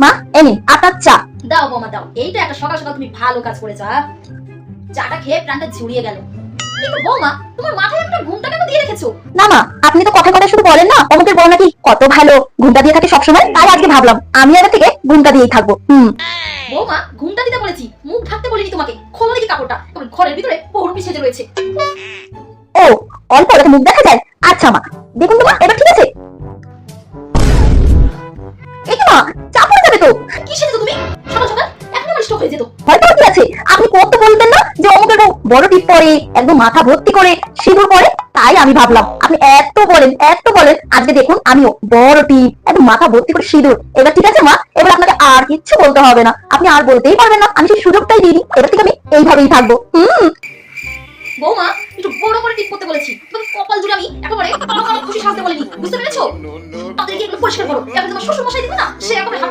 মা এনে আপনার চা। দাও বৌমা দাও, এইটা একটা সকাল সকাল তুমি ভালো কাজ করেছো। চাটা খেয়ে প্রাণটা ঝুরিয়ে গেল। কিন্তু বৌমা, তোমার মাথায় একটা ঘুমটা কেন দিয়ে রেখেছো? না মা, আপনি তো কথা কথা শুধু বলেন না অমুকের বউ নাকি কত ভালো, ঘুমটা দিয়ে থাকে সবসময়, তাই আজকে ভাবলাম আমি এবার থেকে ঘুমটা দিয়েই থাকবো। বৌমা, ঘুমটা দিতে বলেছি, মুখ ঢাকতে বলিনি তোমাকে। খোলো দেখি কাপড়টা, তোমার ঘরের ভিতরে পৌরুষি সেজে রয়েছে। ও, অল্প যাতে মুখ দেখা যায়। আচ্ছা মা, দেখুন তো মা, এবার ঠিক আছে? এই কি মা, চা পড়ে যাবে তো। কি সেজেছো তুমি সকাল সকাল? এখন আমার স্ট্রোক হয়ে যেত। হয়তো কি আছে, আপনি কত বলতেন না যে অমুকের বউ বড় টিপ পরে, একদম মাথা ভর্তি করে সিঁদুর পরে, তাই আমি ভাবলাম আপনি এত বলেন এত বলেন, আজকে দেখুন আমিও বড় টিপ একদম মাথা ভর্তি করে সিঁদুর। এবার ঠিক আছে মা, এবার আপনাকে আর কিচ্ছু বলতে হবে না, আপনি আর বলতেই পারবেন না, আমি সেই সুযোগটাই দিইনি। এবার থেকে আমি এইভাবেই থাকবো। বৌমা, একটু বড় করে টিপ করতে বলেছি, তোমাকে কপাল জুড়ে আমি একেবারে খুশি সাজতে বলিনি, বুঝতে পেরেছো? তাদেরকে এগুলো পরিষ্কার করো, তারপরে তোমার শ্বশুর মশাই দিবে না, সে একেবারে হাত